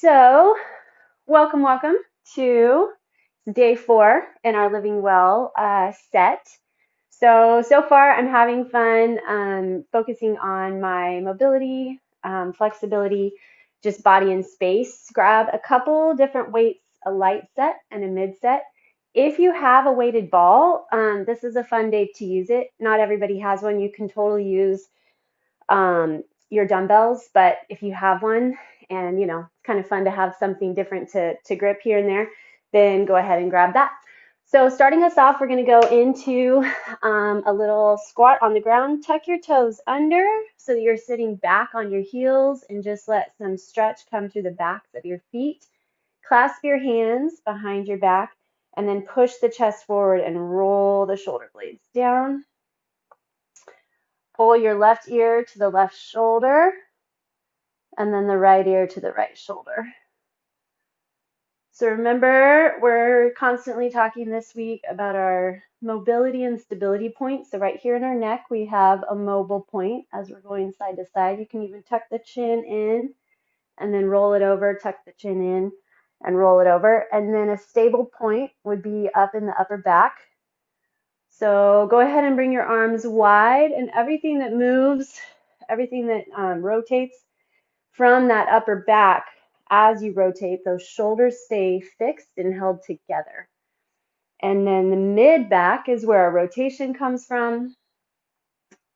So, welcome to day 4 in our Living Well set. So far I'm having fun focusing on my mobility, flexibility, just body and space. Grab a couple different weights, a light set and a mid set. If you have a weighted ball, this is a fun day to use it. Not everybody has one. You can totally use your dumbbells, but if you have one and it's kind of fun to have something different to grip here and there, then go ahead and grab that. So starting us off, we're going to go into a little squat on the ground. Tuck your toes under so that you're sitting back on your heels and just let some stretch come through the backs of your feet. Clasp your hands behind your back and then push the chest forward and roll the shoulder blades down. Pull your left ear to the left shoulder and then the right ear to the right shoulder. So remember, we're constantly talking this week about our mobility and stability points. So right here in our neck, we have a mobile point as we're going side to side. You can even tuck the chin in and then roll it over, tuck the chin in and roll it over. And then a stable point would be up in the upper back. So go ahead and bring your arms wide, and everything that moves, everything that rotates from that upper back, as you rotate, those shoulders stay fixed and held together. And then the mid back is where our rotation comes from.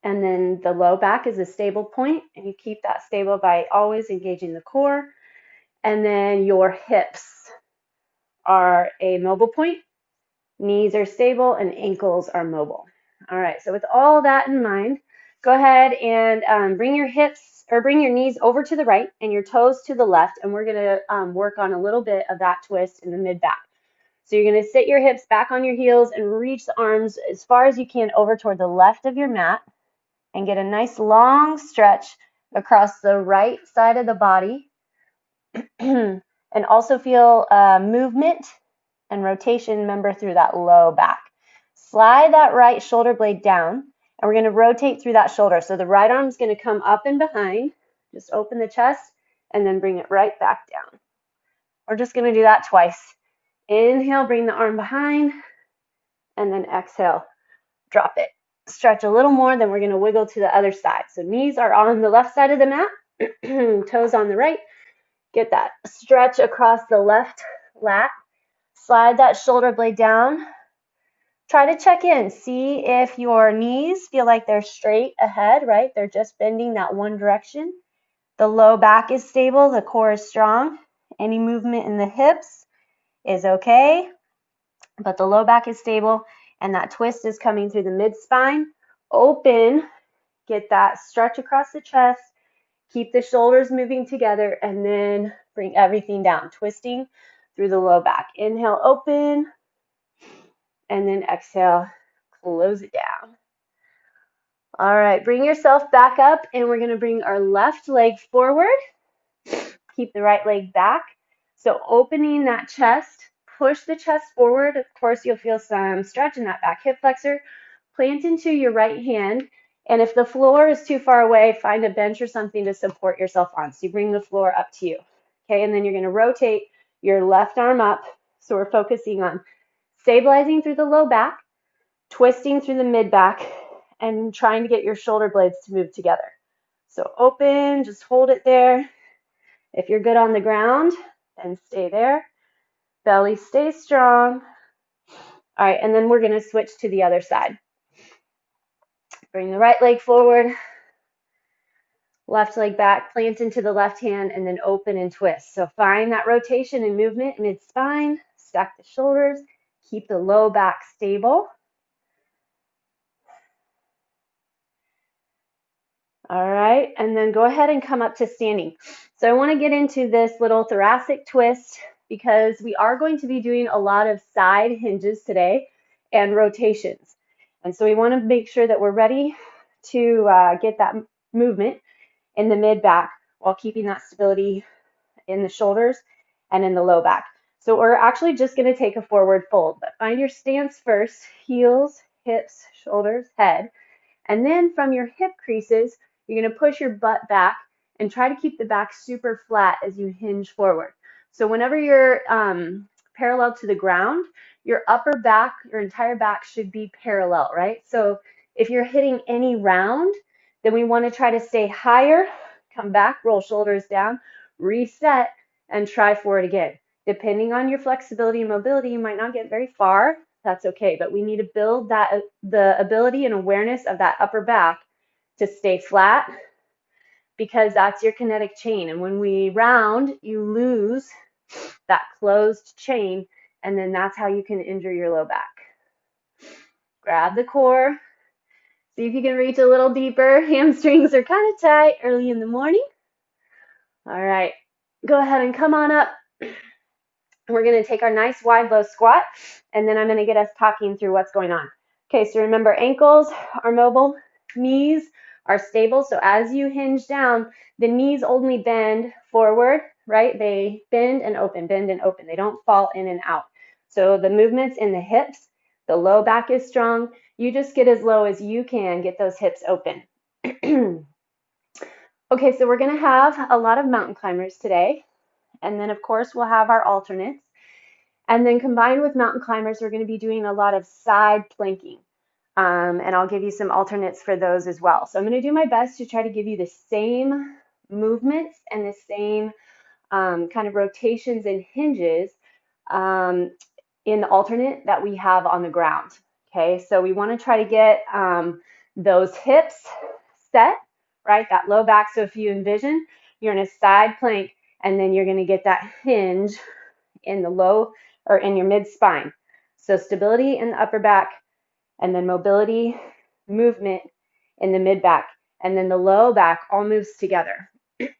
And then the low back is a stable point, and you keep that stable by always engaging the core. And then your hips are a mobile point. Knees are stable and ankles are mobile. All right, so with all that in mind, go ahead and bring your hips or bring your knees over to the right and your toes to the left, and we're going to work on a little bit of that twist in the mid back. So you're going to sit your hips back on your heels and reach the arms as far as you can over toward the left of your mat and get a nice long stretch across the right side of the body and also feel movement and rotation, remember, through that low back. Slide that right shoulder blade down, and we're going to rotate through that shoulder. So the right arm is going to come up and behind. Just open the chest and then bring it right back down. We're just going to do that twice. Inhale, bring the arm behind, and then exhale, drop it. Stretch a little more, then we're going to wiggle to the other side. So knees are on the left side of the mat, toes on the right. Get that stretch across the left lat. Slide that shoulder blade down. Try to check in. See if your knees feel like they're straight ahead, right? They're just bending that one direction. The low back is stable. The core is strong. Any movement in the hips is okay, but the low back is stable, and that twist is coming through the mid-spine. Open. Get that stretch across the chest. Keep the shoulders moving together, and then bring everything down, twisting through the low back. Inhale, open, and then exhale, close it down. All right, bring yourself back up, and we're going to bring our left leg forward. Keep the right leg back. So opening that chest, push the chest forward. Of course, you'll feel some stretch in that back hip flexor. Plant into your right hand, and if the floor is too far away, find a bench or something to support yourself on. So you bring the floor up to you. Okay, and then you're going to rotate your left arm up. So we're focusing on stabilizing through the low back, twisting through the mid back, and trying to get your shoulder blades to move together. So open, just hold it there. If you're good on the ground, then stay there. Belly stays strong. All right, and then we're going to switch to the other side. Bring the right leg forward, left leg back, plant into the left hand, and then open and twist. So find that rotation and movement mid-spine. Stack the shoulders. Keep the low back stable. All right, and then go ahead and come up to standing. So I want to get into this little thoracic twist because we are going to be doing a lot of side hinges today and rotations. And so we want to make sure that we're ready to get that movement in the mid back while keeping that stability in the shoulders and in the low back. So we're actually just going to take a forward fold, but find your stance first, heels, hips, shoulders, head. And then from your hip creases, you're going to push your butt back and try to keep the back super flat as you hinge forward. So whenever you're parallel to the ground, your upper back, your entire back should be parallel, right? So if you're hitting any round, then we want to try to stay higher, come back, roll shoulders down, reset, and try for it again. Depending on your flexibility and mobility, you might not get very far. That's okay, but we need to build the ability and awareness of that upper back to stay flat, because that's your kinetic chain. And when we round, you lose that closed chain, and then that's how you can injure your low back. Grab the core. See if you can reach a little deeper. Hamstrings are kind of tight early in the morning. All right, go ahead and come on up. We're going to take our nice wide low squat, and then I'm going to get us talking through what's going on. Okay, so remember, ankles are mobile, knees are stable. So as you hinge down, the knees only bend forward, right? They bend and open, bend and open. They don't fall in and out. So the movements in the hips, the low back is strong. You just get as low as you can, get those hips open. Okay, so we're going to have a lot of mountain climbers today. And then, of course, we'll have our alternates. And then combined with mountain climbers, we're going to be doing a lot of side planking. And I'll give you some alternates for those as well. So I'm going to do my best to try to give you the same movements and the same kind of rotations and hinges in the alternate that we have on the ground. Okay, so we want to try to get those hips set, right? That low back. So if you envision, you're in a side plank, and then you're going to get that hinge in the low or in your mid spine. So stability in the upper back, and then mobility, movement in the mid back, and then the low back all moves together.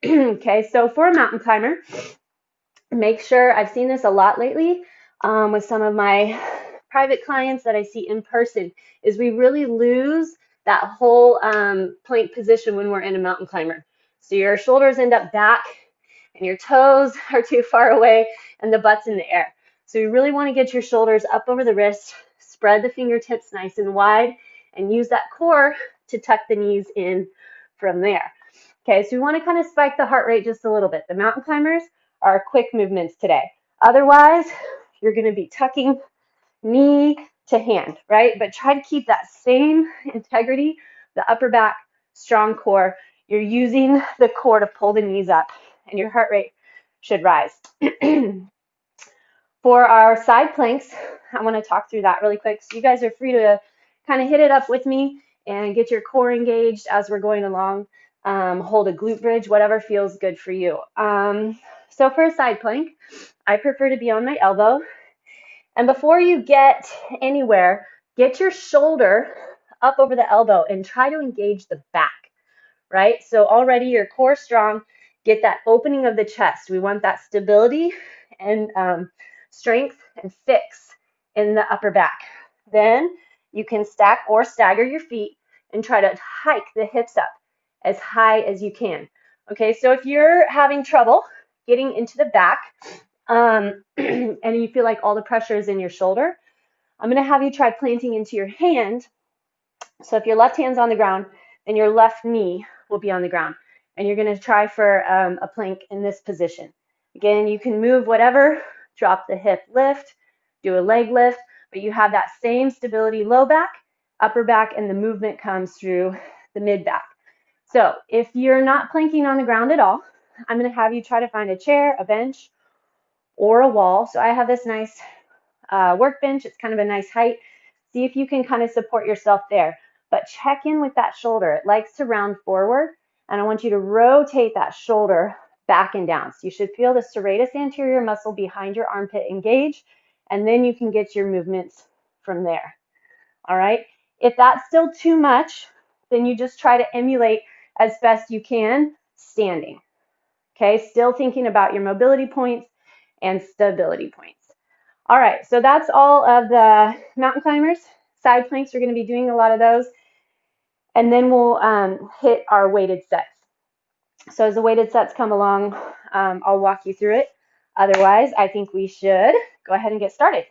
Okay, so for a mountain climber, make sure, I've seen this a lot lately with some of my private clients that I see in person, is we really lose that whole plank position when we're in a mountain climber. So your shoulders end up back and your toes are too far away and the butt's in the air. So you really want to get your shoulders up over the wrist, spread the fingertips nice and wide, and use that core to tuck the knees in from there. Okay, so we want to kind of spike the heart rate just a little bit. The mountain climbers are quick movements today. Otherwise, you're going to be tucking knee to hand, right? But try to keep that same integrity, the upper back, strong core. You're using the core to pull the knees up, and your heart rate should rise. For our side planks, I want to talk through that really quick. So you guys are free to kind of hit it up with me and get your core engaged as we're going along. Hold a glute bridge, whatever feels good for you. So for a side plank, I prefer to be on my elbow. And before you get anywhere, get your shoulder up over the elbow and try to engage the back, right? So already your core strong, get that opening of the chest. We want that stability and strength and fix in the upper back. Then you can stack or stagger your feet and try to hike the hips up as high as you can. Okay, so if you're having trouble getting into the back and you feel like all the pressure is in your shoulder, I'm going to have you try planting into your hand. So if your left hand's on the ground, then your left knee will be on the ground. And you're going to try for a plank in this position. Again, you can move whatever, drop the hip lift, do a leg lift, but you have that same stability low back, upper back, and the movement comes through the mid back. So if you're not planking on the ground at all, I'm going to have you try to find a chair, a bench, or a wall. So I have this nice workbench. It's kind of a nice height. See if you can kind of support yourself there. But check in with that shoulder. It likes to round forward, and I want you to rotate that shoulder back and down. So you should feel the serratus anterior muscle behind your armpit engage, and then you can get your movements from there. All right. If that's still too much, then you just try to emulate as best you can standing. Okay, still thinking about your mobility points and stability points. All right, so that's all of the mountain climbers. Side planks, we're going to be doing a lot of those. And then we'll hit our weighted sets. So as the weighted sets come along, I'll walk you through it. Otherwise, I think we should go ahead and get started.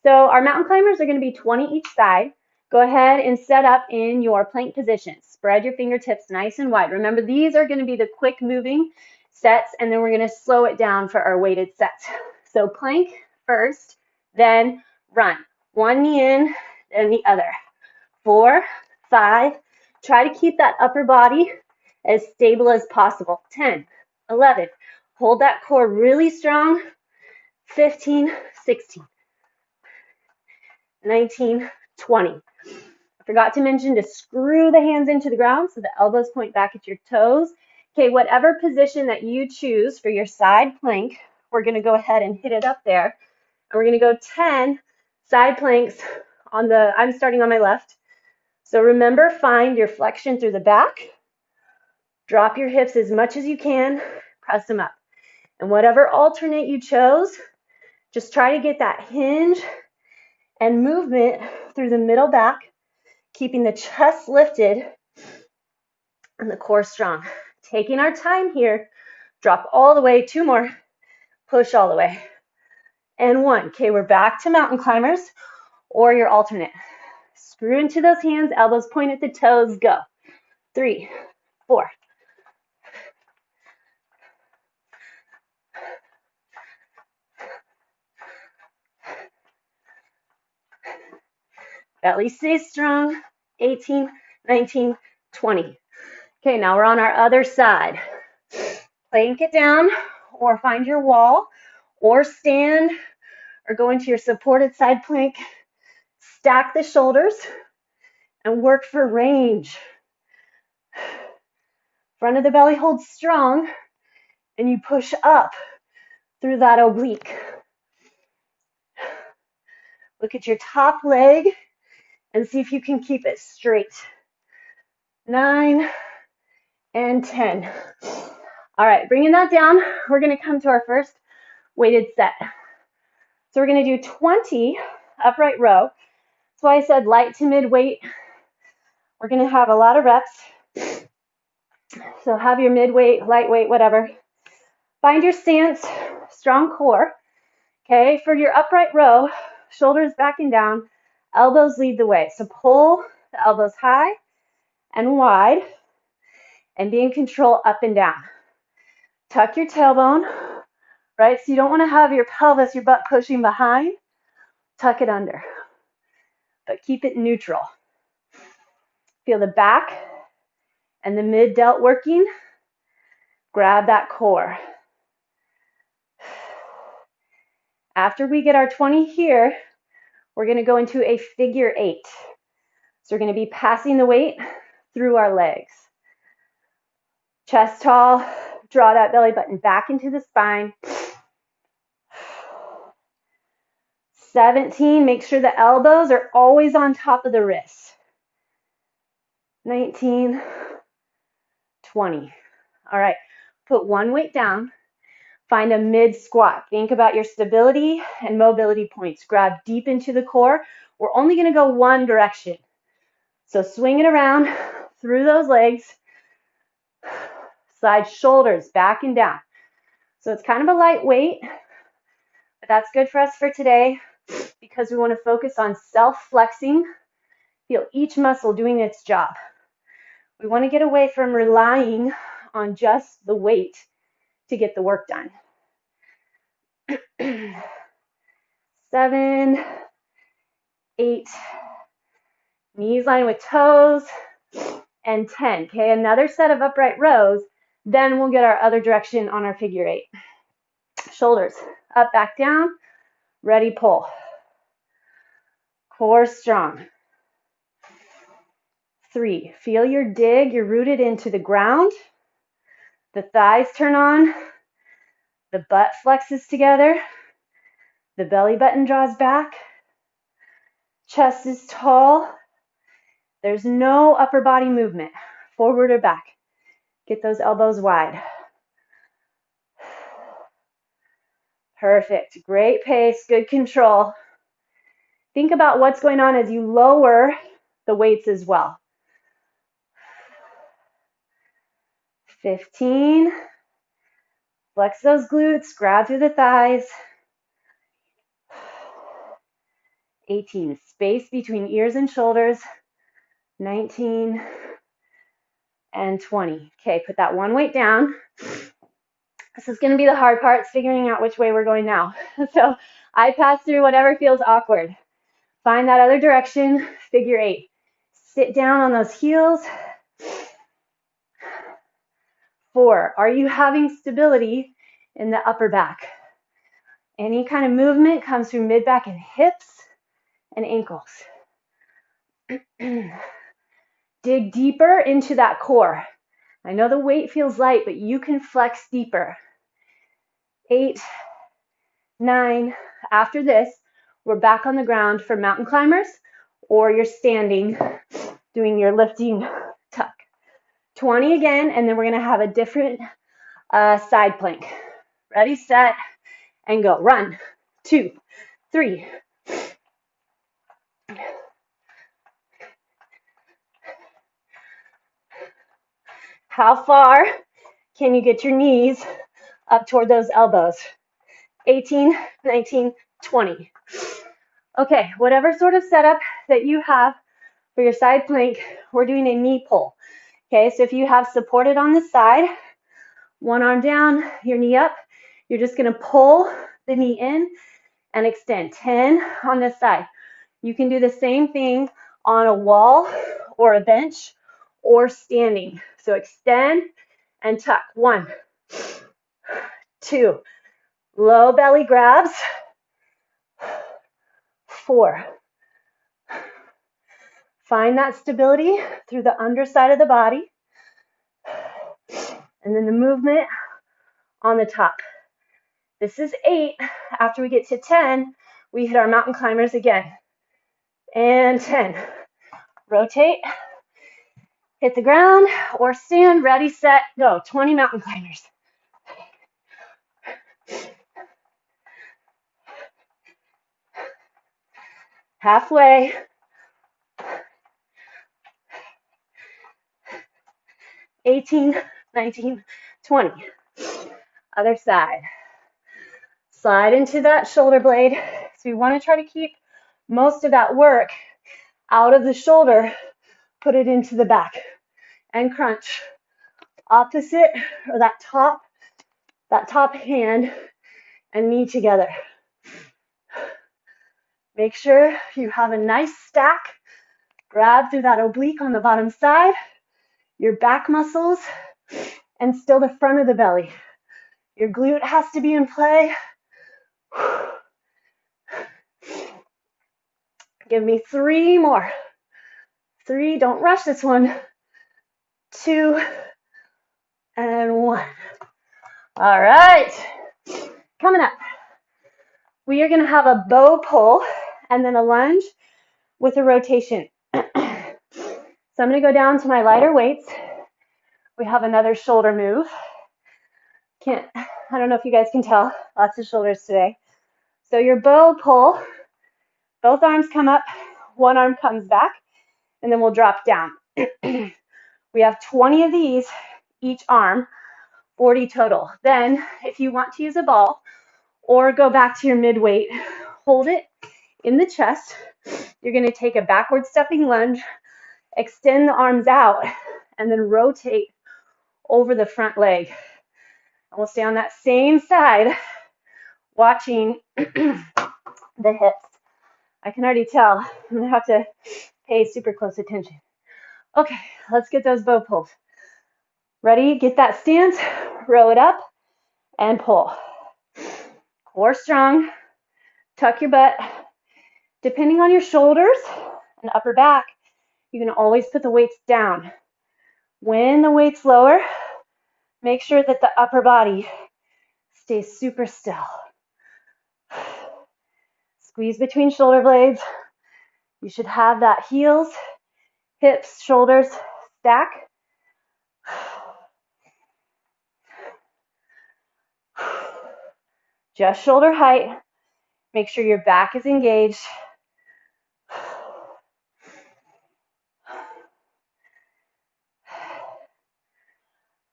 So our mountain climbers are going to be 20 each side. Go ahead and set up in your plank position. Spread your fingertips nice and wide. Remember, these are going to be the quick moving sets, and then we're going to slow it down for our weighted sets. So plank first, then run. One knee in, then the other. 4, 5. Try to keep that upper body as stable as possible. 10, 11. Hold that core really strong. 15, 16, 19, 20. I forgot to mention to screw the hands into the ground so the elbows point back at your toes. Okay, whatever position that you choose for your side plank, we're going to go ahead and hit it up there. And we're going to go 10 side planks on the, I'm starting on my left. So remember, find your flexion through the back. Drop your hips as much as you can. Press them up. And whatever alternate you chose, just try to get that hinge and movement through the middle back, keeping the chest lifted and the core strong. Taking our time here. Drop all the way. 2 more. Push all the way. And 1. Okay, we're back to mountain climbers or your alternate. Screw into those hands. Elbows point at the toes. Go. 3, 4. Belly stays strong. 18, 19, 20. Okay, now we're on our other side. Plank it down or find your wall or stand or go into your supported side plank. Stack the shoulders and work for range. Front of the belly holds strong and you push up through that oblique. Look at your top leg and see if you can keep it straight. 9 and 10. All right, bringing that down, we're going to come to our first weighted set. So we're going to do 20 upright row. That's why I said light to mid weight. We're going to have a lot of reps. So have your mid weight, lightweight, whatever. Find your stance, strong core. Okay, for your upright row, shoulders back and down, elbows lead the way. So pull the elbows high and wide and be in control up and down. Tuck your tailbone, right? So you don't want to have your pelvis, your butt pushing behind. Tuck it under, but keep it neutral. Feel the back and the mid delt working. Grab that core. After we get our 20 here, we're going to go into a figure 8. So we're going to be passing the weight through our legs. Chest tall, draw that belly button back into the spine. 17, make sure the elbows are always on top of the wrists. 19, 20. All right, put one weight down. Find a mid squat. Think about your stability and mobility points. Grab deep into the core. We're only going to go one direction. So swing it around through those legs. Slide shoulders back and down. So it's kind of a light weight, but that's good for us for today because we want to focus on self-flexing. Feel each muscle doing its job. We want to get away from relying on just the weight to get the work done. 7, 8, knees line with toes, and 10. Okay, another set of upright rows. Then we'll get our other direction on our figure 8. Shoulders up, back down, ready, pull. Core strong. 3, feel your dig. You're rooted into the ground. The thighs turn on. The butt flexes together. The belly button draws back. Chest is tall. There's no upper body movement, forward or back. Get those elbows wide. Perfect. Great pace, good control. Think about what's going on as you lower the weights as well. 15. Flex those glutes, grab through the thighs. 18. Space between ears and shoulders. 19 and 20. Okay, put that one weight down. This is going to be the hard part, figuring out which way we're going now. So I pass through whatever feels awkward. Find that other direction, figure 8. Sit down on those heels. 4, are you having stability in the upper back? Any kind of movement comes through mid-back and hips and ankles. Dig deeper into that core. I know the weight feels light, but you can flex deeper. 8, 9, after this, we're back on the ground for mountain climbers, or you're standing, doing your lifting tuck. 20 again, and then we're gonna have a different side plank. Ready, set, and go. Run. 2, 3. How far can you get your knees up toward those elbows? 18, 19, 20. Okay, whatever sort of setup that you have for your side plank, we're doing a knee pull. Okay, so if you have supported on the side, one arm down, your knee up, you're just gonna pull the knee in and extend. 10 on this side. You can do the same thing on a wall or a bench or standing. So extend and tuck. 1, 2, low belly grabs. 4. Find that stability through the underside of the body. And then the movement on the top. This is 8. After we get to 10, we hit our mountain climbers again. And 10. Rotate, hit the ground, or stand, ready, set, go. 20 mountain climbers. Halfway. 18, 19, 20. Other side. Slide into that shoulder blade. So we want to try to keep most of that work out of the shoulder, put it into the back, and crunch. Opposite, or that top hand and knee together. Make sure you have a nice stack. Grab through that oblique on the bottom side, your back muscles, and still the front of the belly. Your glute has to be in play. Give me 3 more. 3, don't rush this one. 2, and 1. All right, coming up, we are gonna have a bow pull and then a lunge with a rotation. So I'm gonna go down to my lighter weights. We have another shoulder move. I don't know if you guys can tell, lots of shoulders today. So your bow pull, both arms come up, one arm comes back, and then we'll drop down. We have 20 of these, each arm, 40 total. Then, if you want to use a ball or go back to your mid-weight, hold it in the chest. You're going to take a backward stepping lunge, extend the arms out, and then rotate over the front leg. And we'll stay on that same side, watching the hips. I can already tell I'm going to have to pay super close attention. Okay, let's get those bow pulls. Ready? Get that stance, row it up, and pull. Core strong, tuck your butt. Depending on your shoulders and upper back, you can always put the weights down. When the weight's lower, make sure that the upper body stays super still. Squeeze between shoulder blades. You should have that heels, hips, shoulders stack. Just shoulder height. Make sure your back is engaged.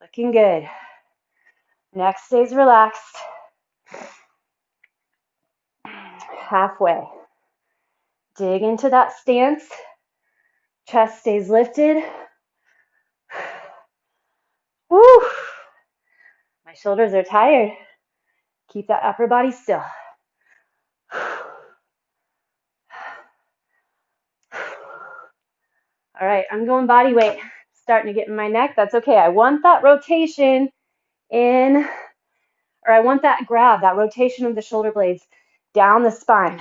Looking good. Neck stays relaxed. Halfway. Dig into that stance. Chest stays lifted. Woo! My shoulders are tired. Keep that upper body still. All right, I'm going body weight. Starting to get in my neck. That's okay. I want that rotation in, or I want that grab, that rotation of the shoulder blades down the spine.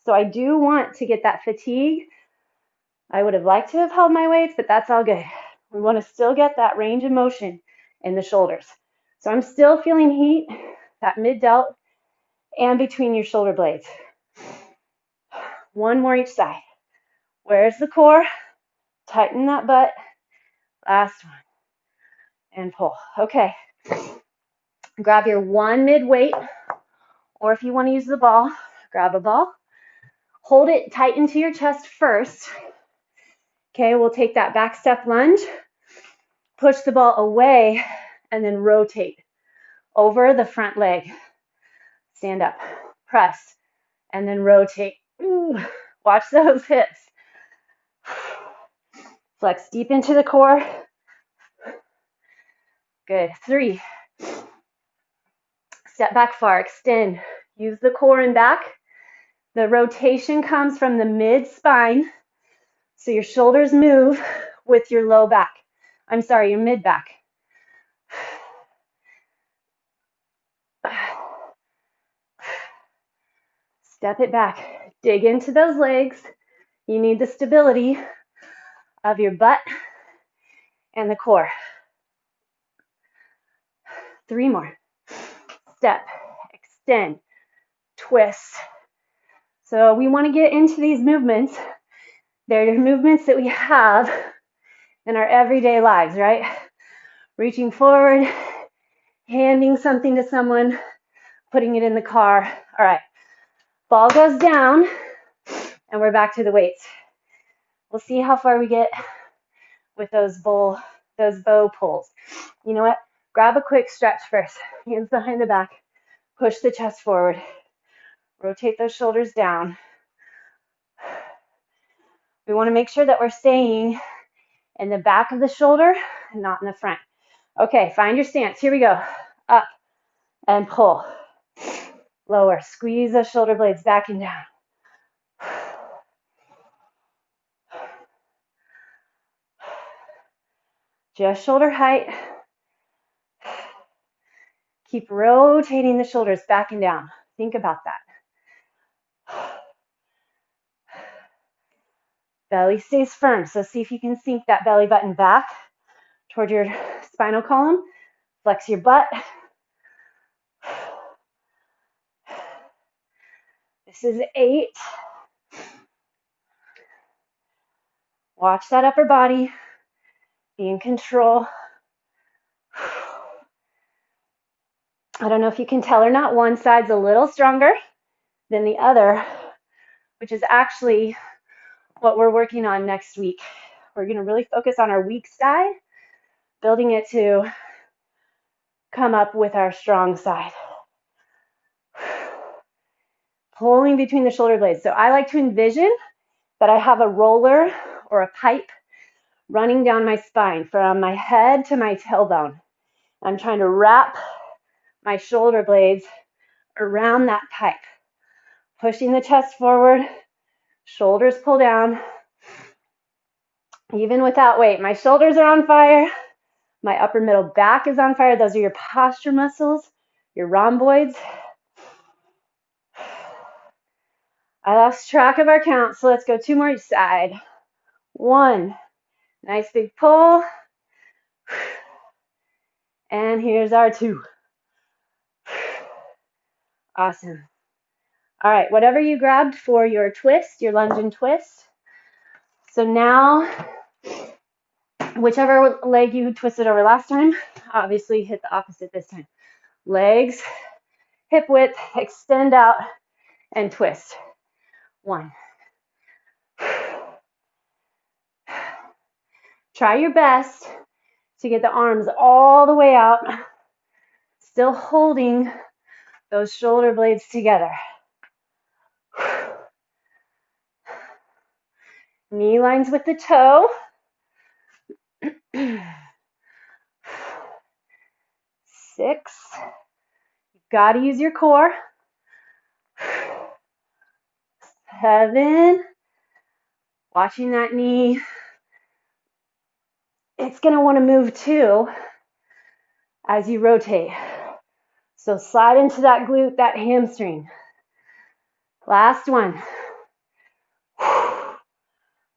So I do want to get that fatigue. I would have liked to have held my weights, but that's all good. We want to still get that range of motion in the shoulders. So I'm still feeling heat, that mid-delt, and between your shoulder blades. One more each side. Where's the core? Tighten that butt. Last one. And pull. Okay. Grab your one mid-weight, or if you want to use the ball, grab a ball. Hold it tight into your chest first. Okay, we'll take that back step lunge, push the ball away, and then rotate over the front leg. Stand up, press, and then rotate. Ooh, watch those hips. Flex deep into the core. Good. 3. Step back far, extend. Use the core and back. The rotation comes from the mid-spine, so your shoulders move with your low back. I'm sorry, your mid-back. Step it back. Dig into those legs. You need the stability of your butt and the core. 3 more. Step, extend, twist. So we want to get into these movements. They're movements that we have in our everyday lives, right? Reaching forward, handing something to someone, putting it in the car. All right, ball goes down, and we're back to the weights. We'll see how far we get with those bow pulls. You know what? Grab a quick stretch first. Hands behind the back. Push the chest forward. Rotate those shoulders down. We want to make sure that we're staying in the back of the shoulder and not in the front. Okay, find your stance. Here we go. Up and pull. Lower. Squeeze those shoulder blades back and down. Just shoulder height. Keep rotating the shoulders back and down. Think about that. Belly stays firm, so see if you can sink that belly button back toward your spinal column. Flex your butt. This is 8. Watch that upper body. Be in control. I don't know if you can tell or not, one side's a little stronger than the other, which is actually what we're working on next week. We're going to really focus on our weak side, building it to come up with our strong side. Pulling between the shoulder blades. So I like to envision that I have a roller or a pipe running down my spine from my head to my tailbone. I'm trying to wrap my shoulder blades around that pipe, pushing the chest forward, shoulders pull down. Even without weight, my shoulders are on fire. My upper middle back is on fire. Those are your posture muscles, your rhomboids. I lost track of our count, so let's go 2 more each side. 1, nice big pull. And here's our 2. Awesome. All right, whatever you grabbed for your twist, your lunge and twist. So now, whichever leg you twisted over last time, obviously hit the opposite this time. Legs, hip width, extend out, and twist. 1. Try your best to get the arms all the way out, still holding those shoulder blades together. Knee lines with the toe. 6. You've got to use your core. 7. Watching that knee. It's going to want to move too as you rotate. So slide into that glute, that hamstring. Last one.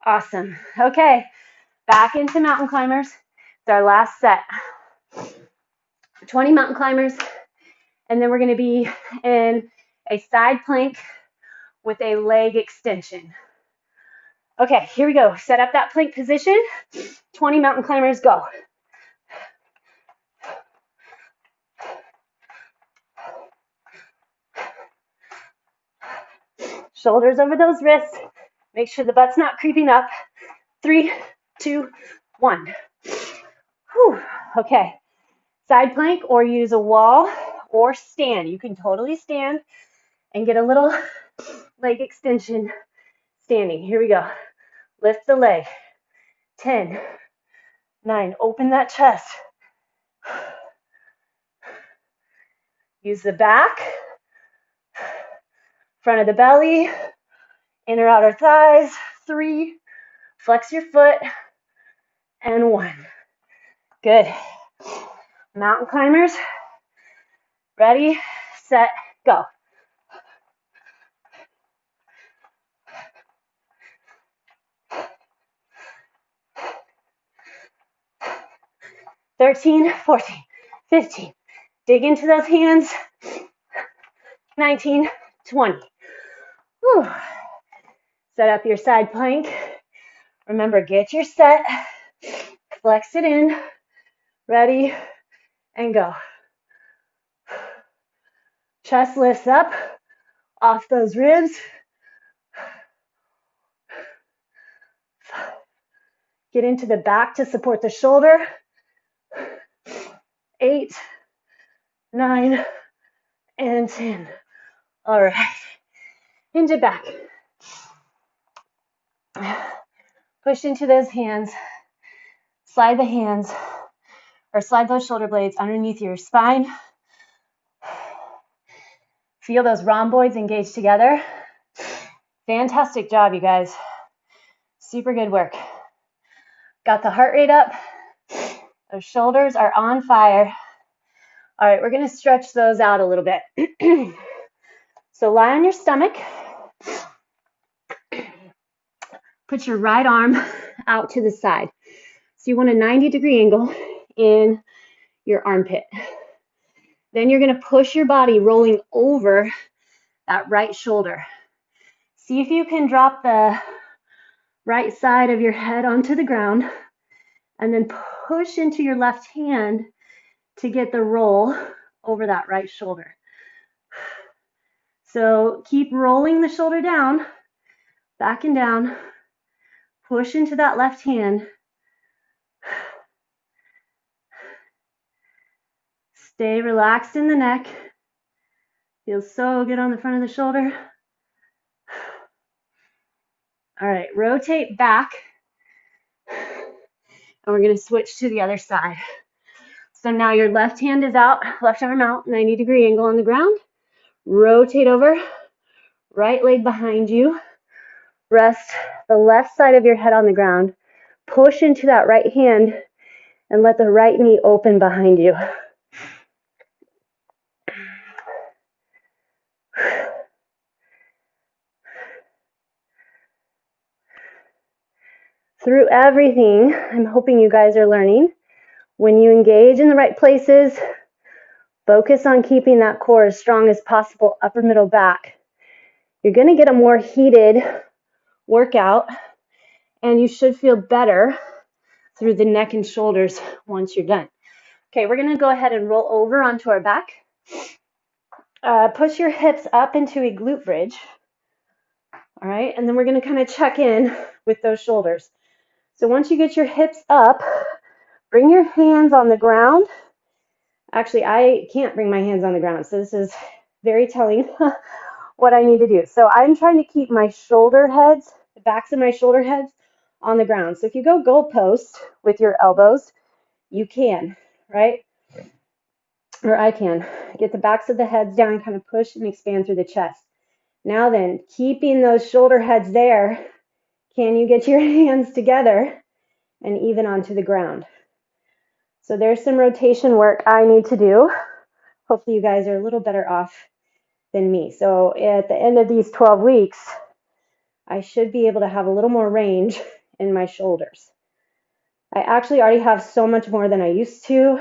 Awesome. Okay, back into mountain climbers. It's our last set. 20 mountain climbers, and then we're going to be in a side plank with a leg extension. Okay, here we go. Set up that plank position. 20 mountain climbers, go. Shoulders over those wrists. Make sure the butt's not creeping up. 3, 2, 1. Whew. Okay, side plank, or use a wall or stand. You can totally stand and get a little leg extension standing. Here we go. Lift the leg. 10, 9, open that chest. Use the back, front of the belly, inner outer thighs. 3, flex your foot, and 1. Good. Mountain climbers, ready, set, go. 13, 14, 15. Dig into those hands. 19, 20. Whew. Set up your side plank. Remember, get your set. Flex it in. Ready, and go. Chest lifts up off those ribs. Get into the back to support the shoulder. 8, 9, and 10. All right. Hinge it back. Push into those hands. Slide the hands, or slide those shoulder blades underneath your spine. Feel those rhomboids engage together. Fantastic job, you guys. Super good work. Got the heart rate up. Those shoulders are on fire. All right, we're going to stretch those out a little bit. So lie on your stomach. Put your right arm out to the side. So you want a 90-degree angle in your armpit. Then you're going to push your body rolling over that right shoulder. See if you can drop the right side of your head onto the ground, and then push into your left hand to get the roll over that right shoulder. So keep rolling the shoulder down, back and down. Push into that left hand. Stay relaxed in the neck. Feels so good on the front of the shoulder. All right, rotate back. And we're going to switch to the other side. So now your left hand is out, left arm out, 90-degree angle on the ground. Rotate over, right leg behind you. Rest the left side of your head on the ground. Push into that right hand and let the right knee open behind you. Through everything, I'm hoping you guys are learning. When you engage in the right places, focus on keeping that core as strong as possible, upper, middle, back. You're going to get a more heated workout, and you should feel better through the neck and shoulders once you're done. Okay, we're going to go ahead and roll over onto our back. Push your hips up into a glute bridge. All right, and then we're going to kind of check in with those shoulders. So once you get your hips up, bring your hands on the ground. Actually, I can't bring my hands on the ground, so this is very telling what I need to do. So I'm trying to keep my shoulder heads, the backs of my shoulder heads, on the ground. So if you go goalpost with your elbows, you can, right? Or I can. Get the backs of the heads down, kind of push and expand through the chest. Now then, keeping those shoulder heads there, can you get your hands together and even onto the ground? So there's some rotation work I need to do. Hopefully you guys are a little better off than me. So at the end of these 12 weeks, I should be able to have a little more range in my shoulders. I actually already have so much more than I used to.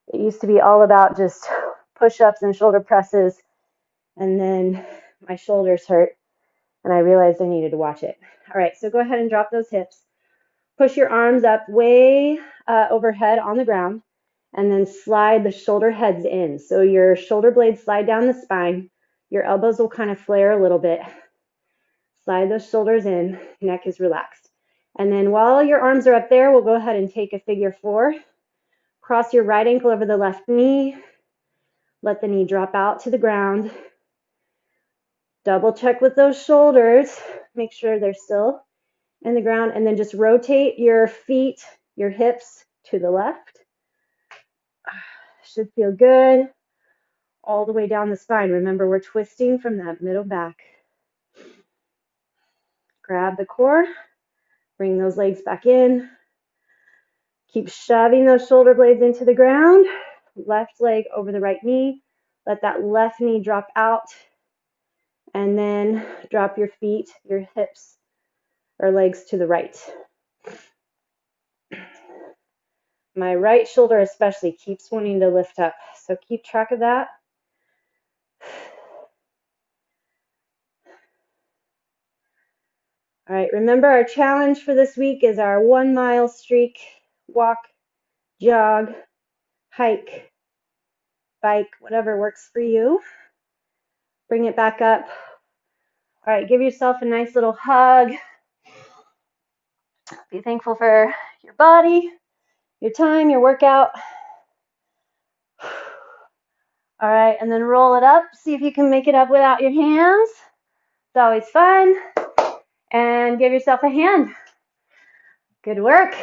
It used to be all about just push-ups and shoulder presses, and then my shoulders hurt, and I realized I needed to watch it. All right, so go ahead and drop those hips. Push your arms up way overhead on the ground, and then slide the shoulder heads in. So your shoulder blades slide down the spine. Your elbows will kind of flare a little bit. Slide those shoulders in, neck is relaxed. And then while your arms are up there, we'll go ahead and take a figure 4. Cross your right ankle over the left knee. Let the knee drop out to the ground. Double check with those shoulders. Make sure they're still in the ground. And then just rotate your feet, your hips to the left. Should feel good. All the way down the spine. Remember, we're twisting from that middle back. Grab the core. Bring those legs back in. Keep shoving those shoulder blades into the ground. Left leg over the right knee. Let that left knee drop out. And then drop your feet, your hips, or legs to the right. My right shoulder especially keeps wanting to lift up. So keep track of that. All right, remember our challenge for this week is our 1 mile streak, walk, jog, hike, bike, whatever works for you. Bring it back up. All right, give yourself a nice little hug. Be thankful for your body, your time, your workout. All right, and then roll it up. See if you can make it up without your hands. It's always fun. And give yourself a hand. Good work.